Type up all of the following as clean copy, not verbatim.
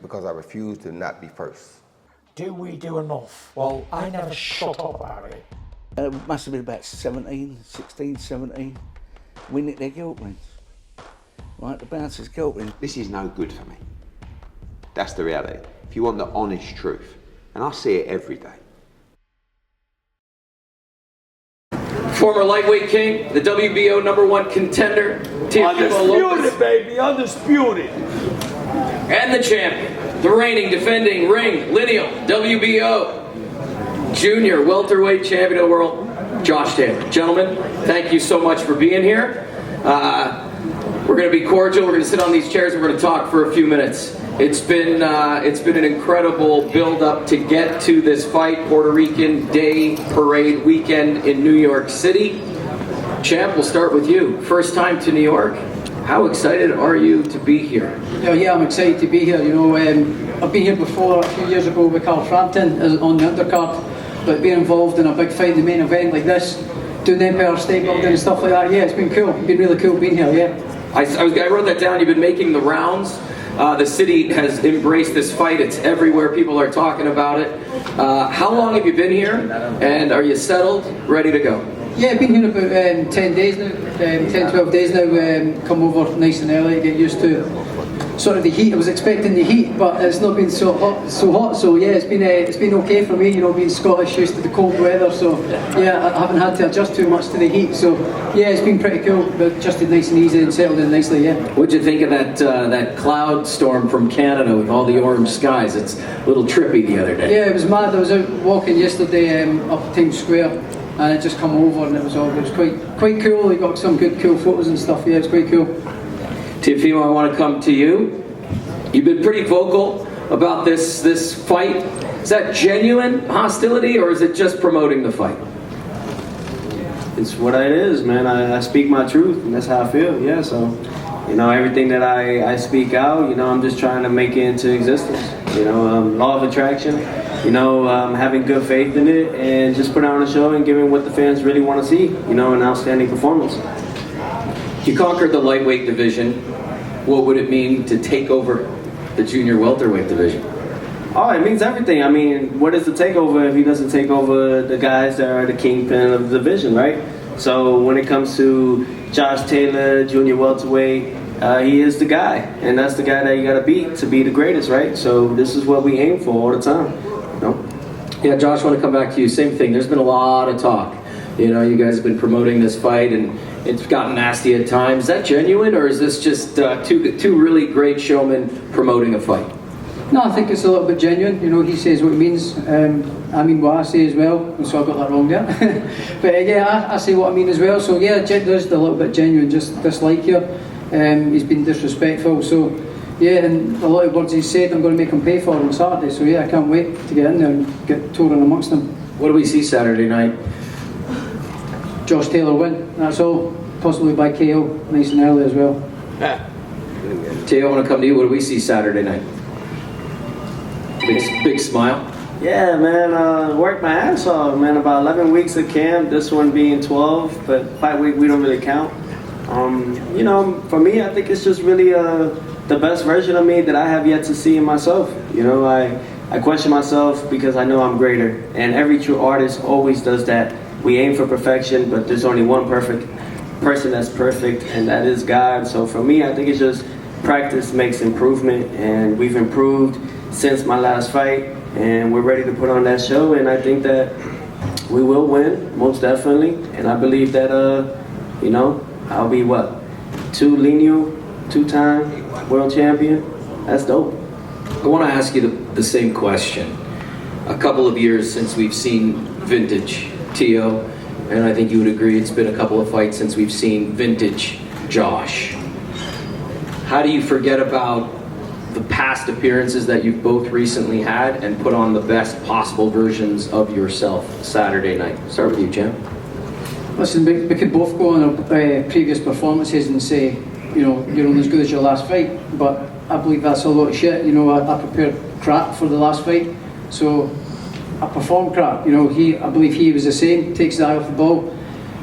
because I refuse to not be first. Do we do enough? Well, I never shut up about it. It must have been about 16, 17. We nicked their guilt rings. Right, the bouncers' guilt rings. This is no good for me. That's the reality. If you want the honest truth, and I see it every day. Former lightweight king, the WBO #1 contender, Teofimo Lopez. Undisputed, baby, undisputed. And the champion, the reigning, defending, ring, lineal, WBO junior welterweight champion of the world, Josh Taylor. Gentlemen, thank you so much for being here. We're going to be cordial. We're going to sit on these chairs and we're going to talk for a few minutes. It's been an incredible build-up to get to this fight. Puerto Rican Day Parade weekend in New York City. Champ, we'll start with you. First time to New York. How excited are you to be here? Yeah, I'm excited to be here. You know, I've been here before a few years ago with Carl Frampton on the undercard, but being involved in a big fight, the main event like this, doing the Empire State Building and stuff like that, yeah, it's been cool. It's been really cool being here, yeah. I wrote that down. You've been making the rounds. The city has embraced this fight. It's everywhere. People are talking about it. How long have you been here? And are you settled, ready to go? Yeah, I've been here about 10 days now, 10, 12 days now. Come over nice and early, get used to sort of the heat. I was expecting the heat, but it's not been so hot. So yeah, it's been okay for me. You know, being Scottish, used to the cold weather. So yeah, I haven't had to adjust too much to the heat. So yeah, it's been pretty cool. But adjusted nice and easy and settled in nicely. Yeah. What'd you think of that cloud storm from Canada with all the orange skies? It's a little trippy the other day. Yeah, it was mad. I was out walking yesterday up Times Square, and it just come over, and it was quite cool. You got some good cool photos and stuff. Yeah, it's quite cool. Teofimo, I want to come to you. You've been pretty vocal about this fight. Is that genuine hostility, or is it just promoting the fight? It's what it is, man. I speak my truth, and that's how I feel, yeah. So, you know, everything that I speak out, you know, I'm just trying to make it into existence. You know, law of attraction, you know, having good faith in it, and just putting on a show and giving what the fans really want to see, you know, an outstanding performance. You conquered the lightweight division. What would it mean to take over the junior welterweight division? Oh, it means everything. I mean, what is the takeover if he doesn't take over the guys that are the kingpin of the division, right? So when it comes to Josh Taylor, junior welterweight, he is the guy, and that's the guy that you got to beat to be the greatest, right? So this is what we aim for all the time, you know? Yeah, Josh, I want to come back to you. Same thing. There's been a lot of talk. You know, you guys have been promoting this fight, and it's gotten nasty at times. Is that genuine, or is this just two really great showmen promoting a fight? No, I think it's a little bit genuine. You know, he says what he means. I mean what I say as well, so I got that wrong there. But yeah, I say what I mean as well. So yeah, there's a little bit genuine, just dislike here. He's been disrespectful. So yeah, and a lot of words he's said, I'm going to make him pay for on Saturday. So yeah, I can't wait to get in there and get torn amongst them. What do we see Saturday night? Josh Taylor win. That's all. Possibly by KO, nice and early as well. Teo, I want to come to you. What do we see Saturday night? Big smile. Yeah, man, worked my ass off, man. About 11 weeks of camp, this one being 12, but fight week we don't really count. You know, for me, I think it's just really the best version of me that I have yet to see in myself. You know, I question myself because I know I'm greater, and every true artist always does that. We aim for perfection, but there's only one perfect person that's perfect, and that is God. So for me, I think it's just practice makes improvement, and we've improved since my last fight, and we're ready to put on that show, and I think that we will win, most definitely, and I believe that, you know, I'll be what? Two-time world champion? That's dope. I want to ask you the same question. A couple of years since we've seen vintage Teo, and I think you would agree it's been a couple of fights since we've seen vintage Josh. How do you forget about the past appearances that you've both recently had and put on the best possible versions of yourself Saturday night? Start with you, Jim. Listen, we could both go on our previous performances and say, you know, you're only as good as your last fight, but I believe that's a lot of shit. You know, I prepared crap for the last fight, so I performed crap. You know, I believe he was the same, takes the eye off the ball,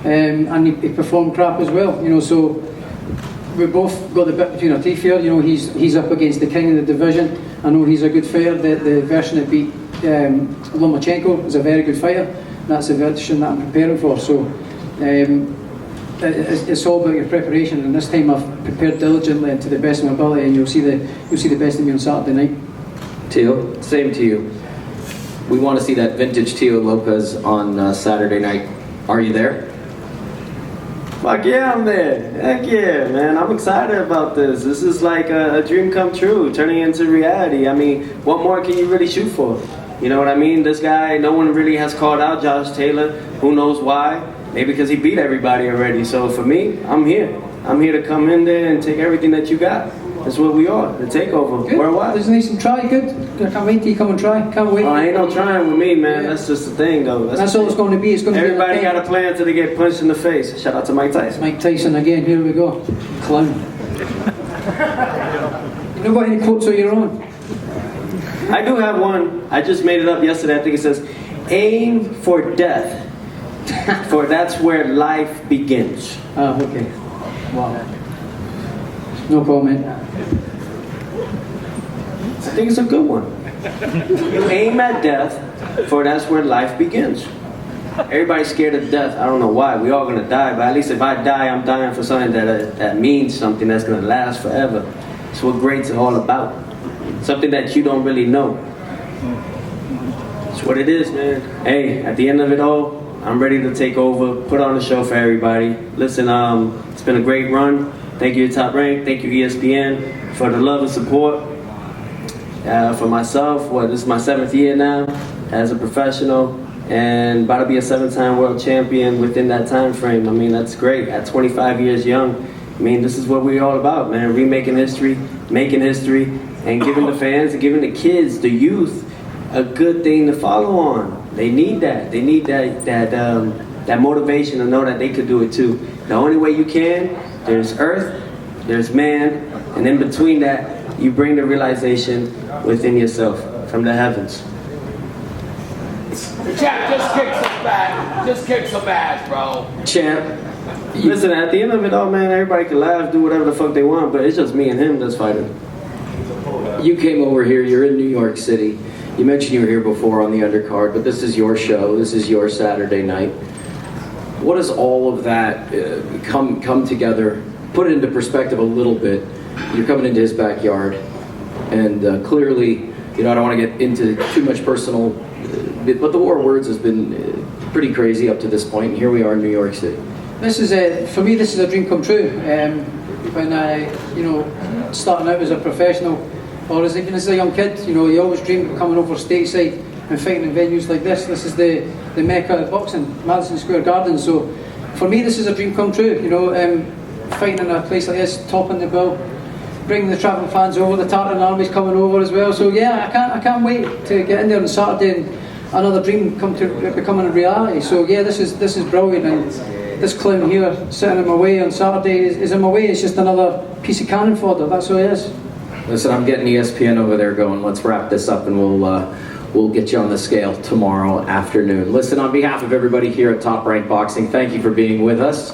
and he performed crap as well. You know, so we both got the bit between our teeth here. You know, he's up against the king of the division. I know he's a good fighter. The version that beat Lomachenko is a very good fighter. That's the version that I'm preparing for. So it's all about your preparation, and this time I've prepared diligently and to the best of my ability, and you'll see the best of me on Saturday night. Teo, same to you. We want to see that vintage Teo Lopez on Saturday night. Are you there? Fuck yeah, I'm there. Heck yeah, man. I'm excited about this. This is like a dream come true, turning into reality. I mean, what more can you really shoot for? You know what I mean? This guy, no one really has called out Josh Taylor. Who knows why? Maybe because he beat everybody already. So for me, I'm here. I'm here to come in there and take everything that you got. That's what we are, the takeover. Good. Worldwide. There's nice and try. Good. I can't wait till you come and try. Can't wait. Oh, ain't no trying with me, man. Yeah. That's just the thing, though. That's all it's going to be. It's going to Everybody be got a plan till they get punched in the face. Shout out to Mike Tyson. Mike Tyson again. Here we go. Clown. You know got any quotes of your own? I do have one. I just made it up yesterday. I think it says, "Aim for death, for that's where life begins." Ah, okay. Wow. No comment. I think it's a good one. You aim at death, for that's where life begins. Everybody's scared of death. I don't know why. We all gonna die, but at least if I die, I'm dying for something that means something that's gonna last forever. It's what great's all about. Something that you don't really know. It's what it is, man. Hey, at the end of it all, I'm ready to take over, put on a show for everybody. Listen, it's been a great run. Thank you to Top Rank. Thank you ESPN for the love and support. For myself, this is my 7th year now as a professional, and about to be a 7-time world champion within that time frame. I mean, that's great. At 25 years young, I mean, this is what we're all about, man. Remaking history, making history, and giving the fans and giving the kids, the youth, a good thing to follow on. They need that. They need that motivation to know that they could do it too. The only way you can, there's earth, there's man, and in between that, you bring the realization within yourself from the heavens. Champ, just kick some back. Just kick some ass, bro. Champ, Listen, at the end of it all, man, everybody can laugh, do whatever the fuck they want, but it's just me and him that's fighting. you came over here. You're in New York City. You mentioned you were here before on the undercard, but this is your show. This is your Saturday night. What does all of that come together? Put it into perspective a little bit. You're coming into his backyard, and clearly, I don't want to get into too much personal, but the war of words has been pretty crazy up to this point, and here we are in New York City. This is for me. This is a dream come true. When I, starting out as a professional, or even as a young kid, you always dreamed of coming over stateside and fighting in venues like this. This is the mecca of boxing, Madison Square Garden. So, for me, this is a dream come true. Fighting in a place like this, topping the bill, bringing the travelling fans over. The Tartan Army's coming over as well. So yeah, I can't wait to get in there on Saturday and another dream becoming a reality. So yeah, this is brilliant, and this clown here sitting in my way on Saturday is in my way. It's just another piece of cannon fodder. That's all it is. Listen, I'm getting ESPN over there going. Let's wrap this up, and we'll get you on the scale tomorrow afternoon. Listen, on behalf of everybody here at Top Rank Boxing, thank you for being with us.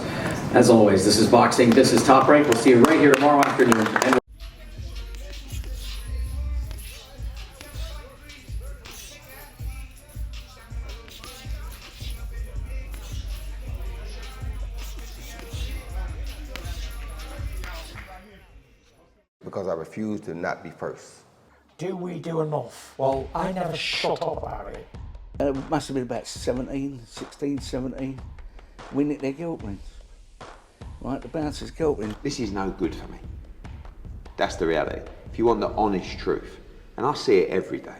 As always, this is Boxing, this is Top Rank. We'll see you right here tomorrow afternoon. And because I refuse to not be first. Do we do enough? Well, I never shut up about it. It must have been about 16, 17. We nicked their guilt rings. Right, the bouncer's guilt ring. This is no good for me. That's the reality. If you want the honest truth, and I see it every day,